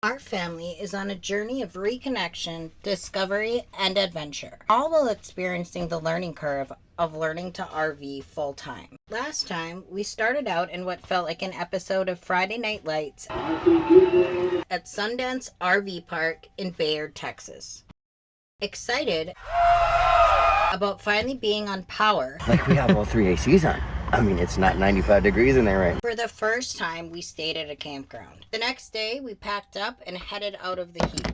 Our family is on a journey of reconnection, discovery, and adventure, all while experiencing the learning curve of learning to RV full time. Last time, we started out in what felt like an episode of Friday Night Lights at Sundance RV Park in Bayard, Texas. Excited about finally being on power. Like we have all 3 ACs on. I mean, it's not 95 degrees in there, right? For the first time, we stayed at a campground. The next day, we packed up and headed out of the heat.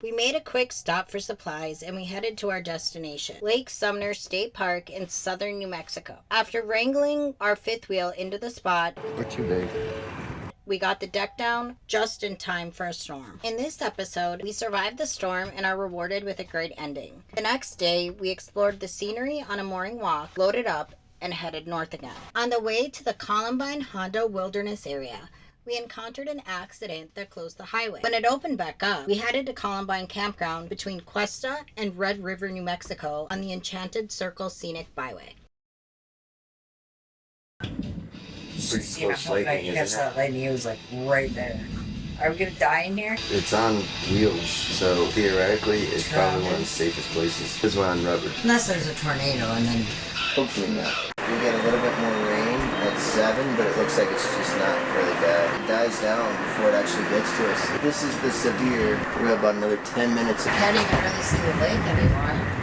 We made a quick stop for supplies and we headed to our destination, Lake Sumner State Park in southern New Mexico. After wrangling our fifth wheel into the spot, We're too big. we got the deck down just in time for a storm. In this episode, we survived the storm and are rewarded with a great ending. The next day, we explored the scenery on a morning walk, loaded up, and headed north again. On the way to the Columbine Wilderness area, we encountered an accident that closed the highway. When it opened back up, we headed to Columbine Campground between Questa and Red River, New Mexico on the Enchanted Circle Scenic Byway. Pretty close lightning, isn't it? lightning, it was like right there. Are we gonna die in here? It's on wheels, so theoretically, it's probably one of the safest places. This one on rubber. Unless there's a tornado and then... Hopefully not. We get a little bit more rain at 7, but it looks like it's just not really bad. It dies down before it actually gets to us. This is the severe. We have about another 10 minutes. Can't even really see the lake anymore.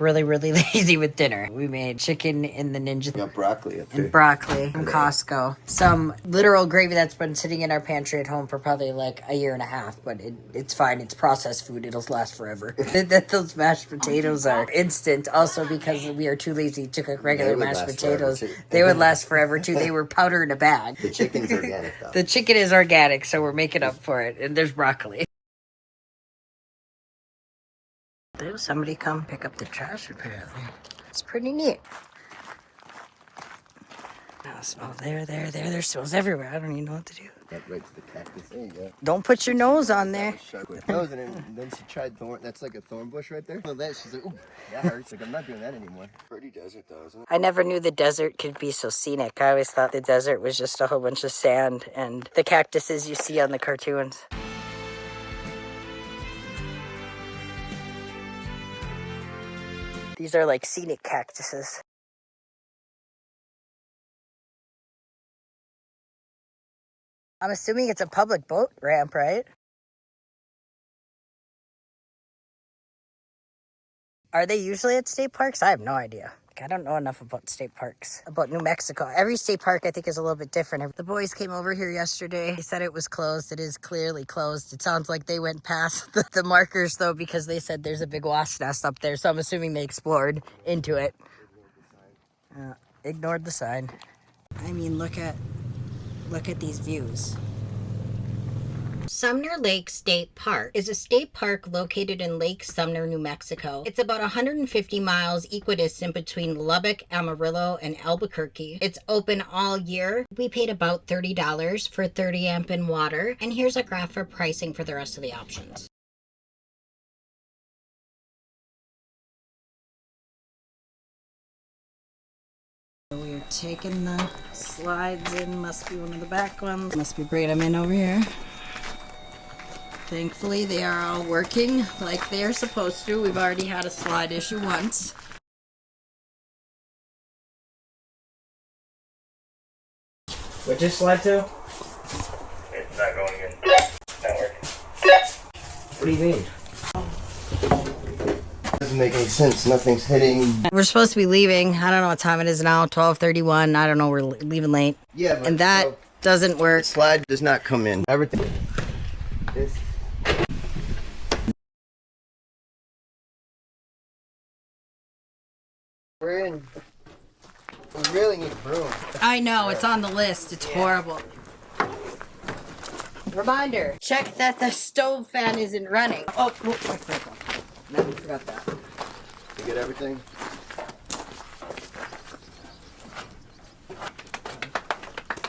Really lazy with dinner. We made chicken in the Ninja... We got broccoli up there. And broccoli from Costco. Some literal gravy that's been sitting in our pantry at home for probably like a year and a half, but it's fine. It's processed food. It'll last forever. Those mashed potatoes are instant also because we are too lazy to cook regular mashed potatoes. They would last forever too. They were powder in a bag. The chicken's organic though. The chicken is organic, so we're making up for it. And there's broccoli. Did somebody come pick up the trash apparently? It's pretty neat. Now smell there smells everywhere. I don't even know what to do. Got right to the cactus. There you go. Don't put your nose on there. Nose and then she tried thorn. That's like a thorn bush right there. So that she's like, ooh, that hurts. Like I'm not doing that anymore. Pretty desert though, isn't it? I never knew the desert could be so scenic. I always thought the desert was just a whole bunch of sand and the cactuses you see on the cartoons. These are like scenic cactuses. I'm assuming it's a public boat ramp, right? Are they usually at state parks? I have no idea. I don't know enough about state parks, about New Mexico. Every state park I think is a little bit different. The boys came over here yesterday. They said it was closed. It is clearly closed. It sounds like they went past the markers though because they said there's a big wasp nest up there. So I'm assuming they explored into it. Ignored the sign. I mean, look at these views. Sumner Lake State Park is a state park located in Lake Sumner, New Mexico. It's about 150 miles equidistant between Lubbock, Amarillo, and Albuquerque. It's open all year. We paid about $30 for 30 amp and water, and here's a graph for pricing for the rest of the options. We are taking the slides in. Must be one of the back ones. Must be bringing them in over here. Thankfully, they are all working like they're supposed to. We've already had a slide issue once. What'd you slide to? It's not going in. Not working. What do you mean? Doesn't make any sense. Nothing's hitting. We're supposed to be leaving. I don't know what time it is now. 12:31. I don't know. We're leaving late. Yeah, but And that doesn't work. the slide does not come in. Everything. This. We're in. We really need a broom. I know. It's on the list. It's horrible. Reminder. Check that the stove fan isn't running. Oh, I forgot that. You get everything?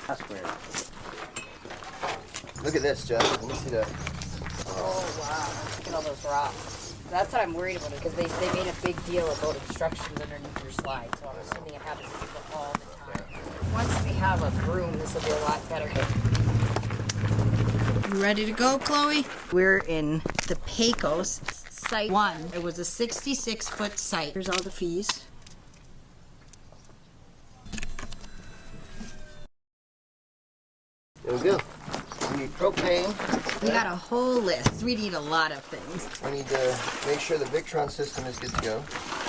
That's weird. Look at this, Jeff. Let me see that. Oh, wow. Look at all those rocks. That's what I'm worried about, because they made a big deal about obstructions underneath your slide, so I'm assuming it happens to people all the time. Once we have a broom, this will be a lot better. You ready to go, Chloe? We're in the Pecos, Site 1. It was a 66-foot site. Here's all the fees. There we go. We need propane. We got a whole list. We need a lot of things. We need to make sure the Victron system is good to go.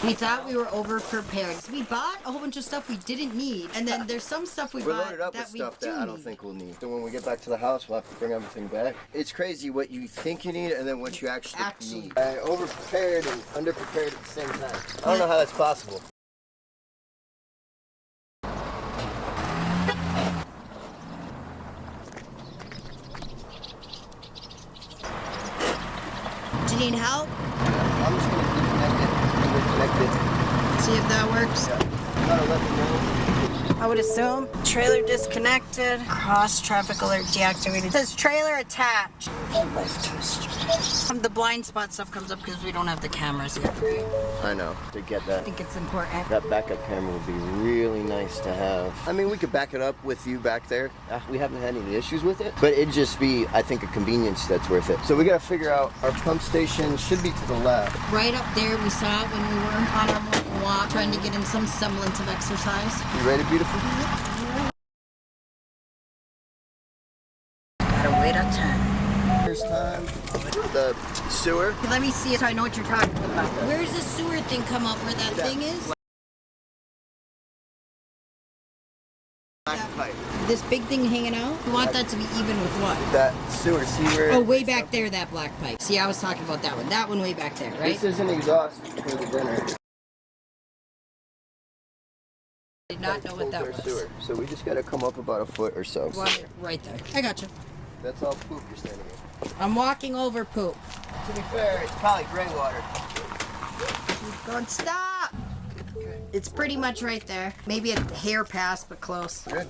We thought we were over-prepared. We bought a whole bunch of stuff we didn't need, and then there's some stuff we We're bought loaded up with that we stuff do that I don't need. think we'll need. So when we get back to the house, we'll have to bring everything back. It's crazy what you think you need and then what you actually need. I over-prepared and under-prepared at the same time. I don't know how that's possible. Do you need help? I'm just going to reconnect it. See if that works. Gotta let me know. I would assume. Trailer disconnected. Cross traffic alert deactivated. It says trailer attached. The blind spot stuff comes up because we don't have the cameras yet, right? I know. To get I that. think it's important. That backup camera would be really nice to have. I mean, we could back it up with you back there. We haven't had any issues with it, but it'd just be, I think, a convenience that's worth it. So we gotta figure out our pump station should be to the left. Right up there, we saw it when we were on our morning walk, trying to get in some semblance of exercise. You ready, beautiful? Gotta wait a turn. First time, the sewer. Let me see it so I know what you're talking about. Where's the sewer thing come up where that thing is? Black pipe. This big thing hanging out? You want that to be even with what? That sewer, see where? Oh, way back there, that black pipe. See, I was talking about that one. That one way back there, right? This isn't exhaust for the dinner. I did not know what that was. Sewer. So we just gotta come up about a foot or so. Water right there. I got you. That's all poop you're standing in. I'm walking over poop. To be fair, it's probably gray water. Don't stop! It's pretty much right there. Maybe a hair pass, but close. Good.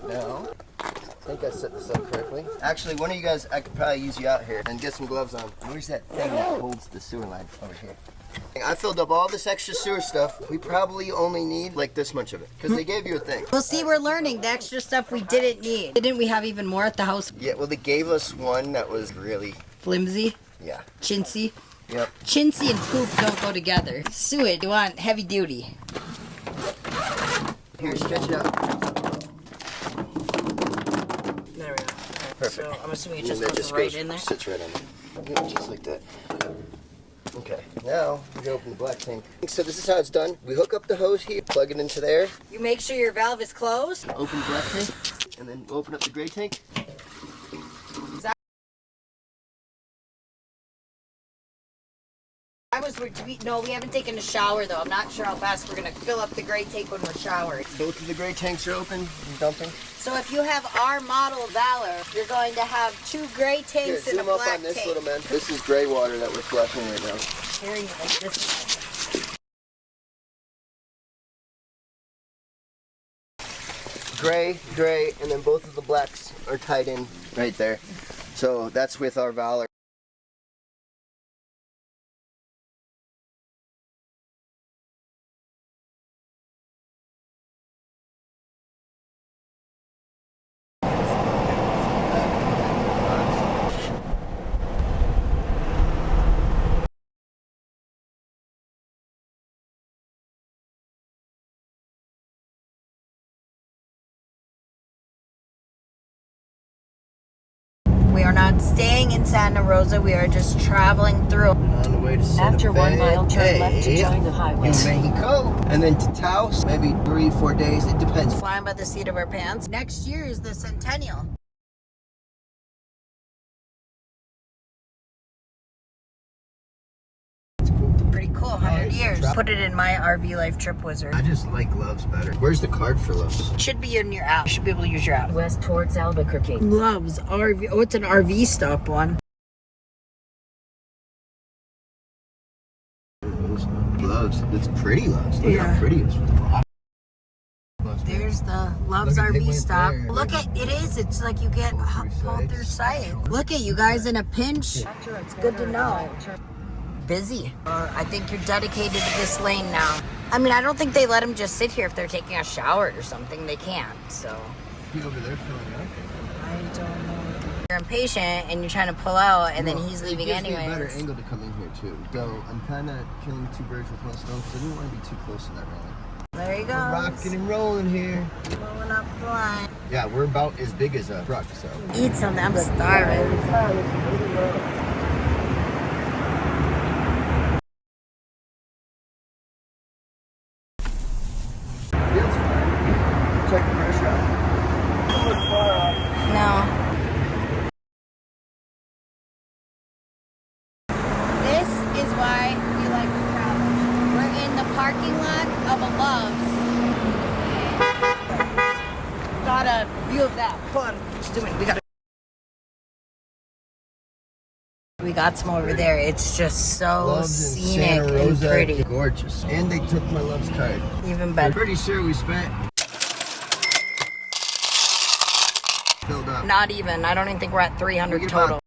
Now, I think I set this up correctly. Actually, one of you guys, I could probably use you out here and get some gloves on. Where's that thing that holds the sewer line? Over here. I filled up all this extra sewer stuff. We probably only need like this much of it because they gave you a thing. Well, see, we're learning the extra stuff we didn't need. Didn't we have even more at the house? Yeah, well, they gave us one that was really, Flimsy, yeah. chintzy. Yep. Chintzy and poop don't go together. Suet, you want heavy duty. Here, stretch it out. There we go. Perfect. So I'm assuming it And just that goes right goes, in there. sits right on there. Yep, just like that. Okay, now we can open the black tank. So this is how it's done. We hook up the hose here, plug it into there, You make sure your valve is closed. open the black tank, and then open up the gray tank. No, we haven't taken a shower though. I'm not sure how fast we're gonna fill up the gray tank when we're showering. Both of the gray tanks are open. You're dumping. So if you have our model Valor, you're going to have 2 gray Here, tanks and a zoom up black on this tank. little man. This is gray water that we're flushing right now. Carrying it like this. Gray, and then both of the blacks are tied in right there. So that's with our Valor. We are not staying in Santa Rosa. We are just traveling through. On the way to Santa After 1 mile, turn Fe, left to join the highway. New Mexico, and then to Taos, maybe 3-4 days. It depends. Flying by the seat of our pants. Next year is the centennial. Pretty cool, 100 years. Put it in my RV Life Trip Wizard. I just like Loves better. Where's the card for Loves? Should be in your app. You should be able to use your app. West towards Albuquerque. Loves RV. Oh, it's an RV stop one. Loves. It's pretty Loves. Look Yeah. how pretty it is. bus. There's the Love's Look at- they RV went stop. there. Look at it is. It's like you get pulled through sight. Look at you guys in a pinch. It's good to know. Busy. I think you're dedicated to this lane now. I mean, I don't think they let them just sit here if they're taking a shower or something. They can't. So. He over there filling up. I don't know. You're impatient and you're trying to pull out, and then he's leaving it gives me a better anyways. angle to come in here too. So I'm kind of killing two birds with one stone because I didn't want to be too close to that railing. There you go. We're rocking and rolling here. Blowing up the line. Yeah, we're about as big as a truck, so. Eat something. I'm starving. Feels fine. Check the pressure out. Don't look far off. No. This is why we like to travel. We're in the parking lot of a Love's. Got a view of that. Hold on. Just doing. We got some over there. It's just so Love's in scenic Santa and Rosa, pretty. gorgeous. And they took my Love's card. Even I'm better. pretty sure we spent. Filled up. Not even. I don't even think we're at 300 We get total. about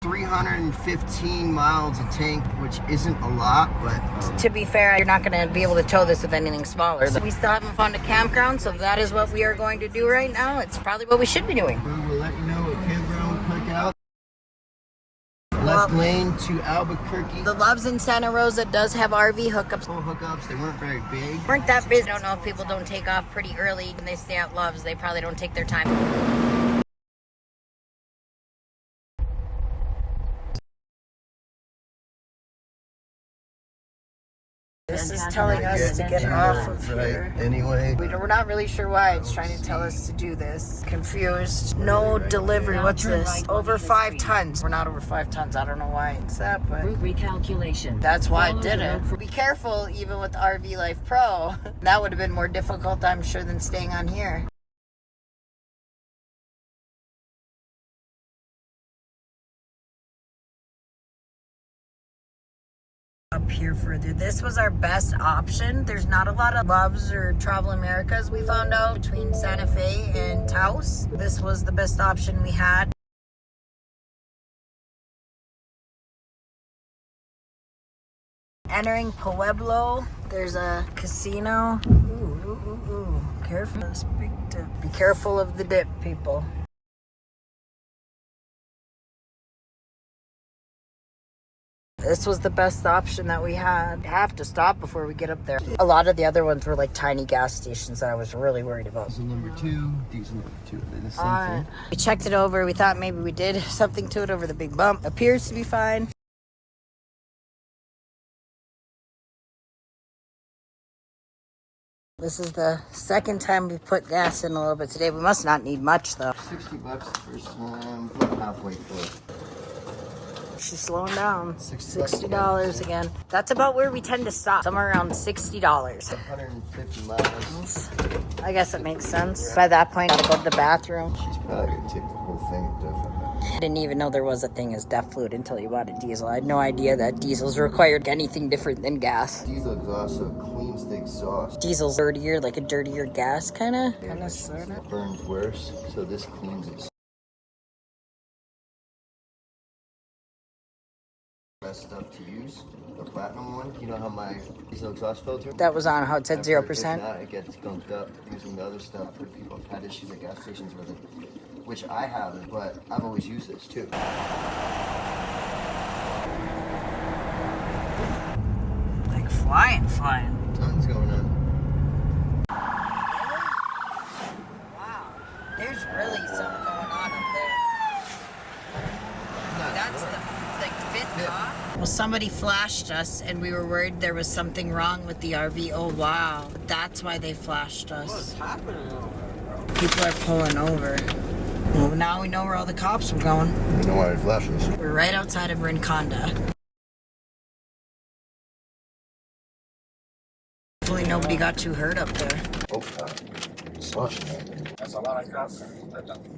315 miles a tank, which isn't a lot, but To be fair, you're not going to be able to tow this with anything smaller. We still haven't found a campground, so that is what we are going to do right now. It's probably what we should be doing. we will let you know what campground we pick out. Left lane to Albuquerque. The Love's in Santa Rosa does have RV hookups. Full hookups, they weren't very big. Weren't that busy. I don't know if people don't take off pretty early when they stay at Love's. They probably don't take their time. This is telling us to get off of here. Anyway, We're not really sure why it's trying to tell us to do this. Confused. No delivery. What's this? Over 5 tons. We're not over 5 tons. I don't know why it's that, but Route recalculation. that's why it Follow did the it. road for- Be careful even with RV Life Pro. That would have been more difficult, I'm sure, than staying on here. Up here further. This was our best option. There's not a lot of Loves or Travel Americas we found out between Santa Fe and Taos. This was the best option we had. Entering Pueblo, there's a casino. Ooh. Careful. This big dip. Be careful of the dip, people. This was the best option that we had. We have to stop before we get up there. A lot of the other ones were like tiny gas stations that I was really worried about. diesel number 2, diesel number 2. Are they the same Alright. thing? We checked it over. We thought maybe we did something to it over the big bump. Appears to be fine. This is the second time we put gas in a little bit today. We must not need much though. $60 the first time, about halfway full. She's slowing down. $60 again. That's about where we tend to stop. Somewhere around $60. 150 miles. I guess it makes sense. By that point, I gotta go to the bathroom. She's probably gonna take the whole thing at different. I didn't even know there was a thing as DEF fluid until you bought a diesel. I had no idea that diesels required anything different than gas. Diesel exhaust, so it cleans the exhaust. Diesel's dirtier, like a dirtier gas, kind of. It burns worse, so this cleans it. Best stuff to use, the platinum one. You know how my diesel exhaust filter? That was on how it said I've heard 0%. If not, it gets gunked up using the other stuff. For people have had issues at gas stations with it, which I haven't, but I've always used this too. Like flying. Tons going on. Wow. There's really something going on up there. That's the like 5th cop. Well, somebody flashed us and we were worried there was something wrong with the RV. Oh, wow. That's why they flashed us. What's happening over there, bro? People are pulling over. Well, now we know where all the cops were going. You know why it flashes? We're right outside of Rinconda. Hopefully nobody got too hurt up there. Oh, slush. That's a lot of cops.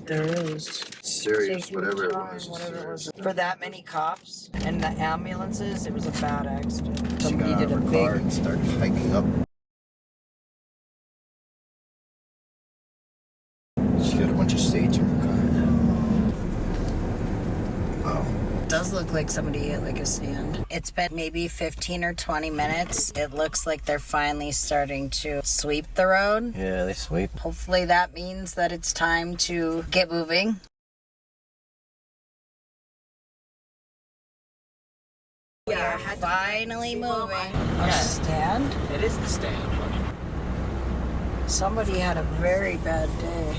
There is. Serious, whatever it was. Whatever it was. For that many cops and the ambulances, it was a bad accident. She Somebody got out did a of her car big... and started hiking up does look like somebody at like a stand. It's been maybe 15 or 20 minutes. It looks like they're finally starting to sweep the road. Yeah, they sweep. Hopefully that means that it's time to get moving. We are finally moving. A stand? It is the stand. Somebody had a very bad day.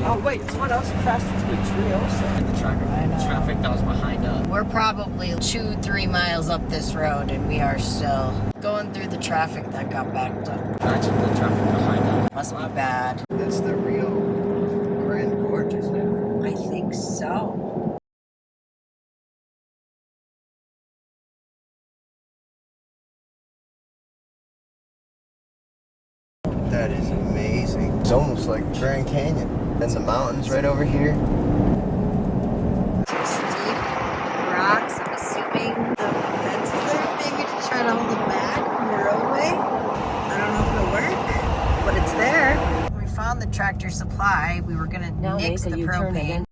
Oh wait, someone else crashed into a tree also. And the traffic that was behind us. We're probably 2-3 miles up this road and we are still going through the traffic that got backed up. Imagine the traffic behind us. Must be bad. That's the real Grand Gorge, isn't it? I think so. That is amazing. It's almost like Grand Canyon. And the mountains right over here. Some steep rocks. I'm assuming the fence is there maybe to try to hold them back from the roadway. I don't know if it'll work, but it's there. When we found the Tractor Supply, we were gonna nix the propane.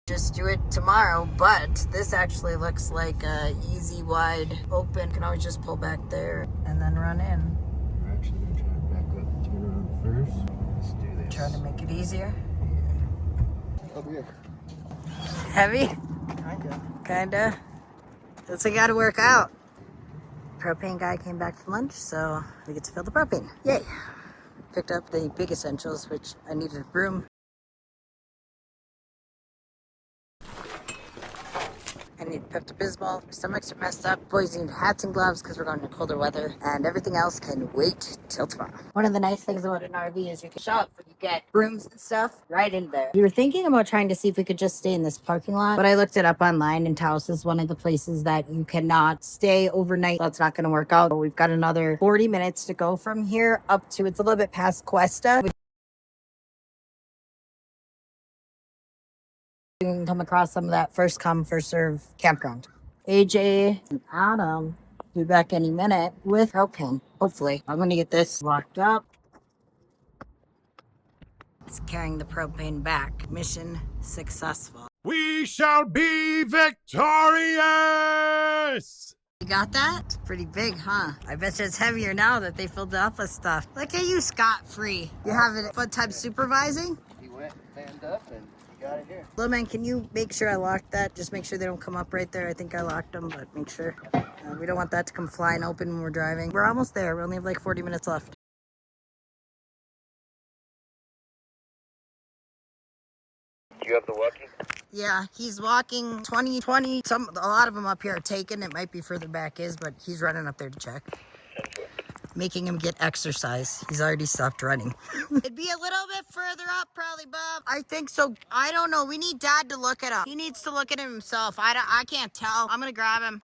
Just do it tomorrow, but this actually looks like a easy, wide, open. You can always just pull back there and then run in. We're actually going to try to back up and turn around first. Let's do this. Trying to make it easier. Yeah. Over here. Heavy? Kinda. That's what you gotta work out. Propane guy came back from lunch, so we get to fill the propane. Yay! Picked up the big essentials, which I needed a broom. I need Pepto-Bismol. My stomachs are messed up. Boys need hats and gloves because we're going to colder weather. And everything else can wait till tomorrow. One of the nice things about an RV is you can shop and you get rooms and stuff right in there. We were thinking about trying to see if we could just stay in this parking lot. But I looked it up online and Taos is one of the places that you cannot stay overnight. So that's not going to work out. But we've got another 40 minutes to go from here up to, it's a little bit past Questa. You can come across some of that first come, first serve campground. AJ and Adam will be back any minute with propane, hopefully. I'm gonna get this locked up. It's carrying the propane back. Mission successful. We shall be victorious! You got that? It's pretty big, huh? I bet you it's heavier now that they filled it up with stuff. Look at you, scot-free. You have it fun time supervising? He went, stand up, and he got it here. Little man, can you make sure I locked that? Just make sure they don't come up right there. I think I locked them, but make sure. We don't want that to come flying open when we're driving. We're almost there. We only have like 40 minutes left. You have the walkie? Yeah, he's walking 20. A lot of them up here are taken. It might be further back but he's running up there to check. Making him get exercise. He's already stopped running. It'd be a little bit further up probably, Bob. I think so. I don't know. We need Dad to look at him. He needs to look at him himself. I can't tell. I'm gonna grab him.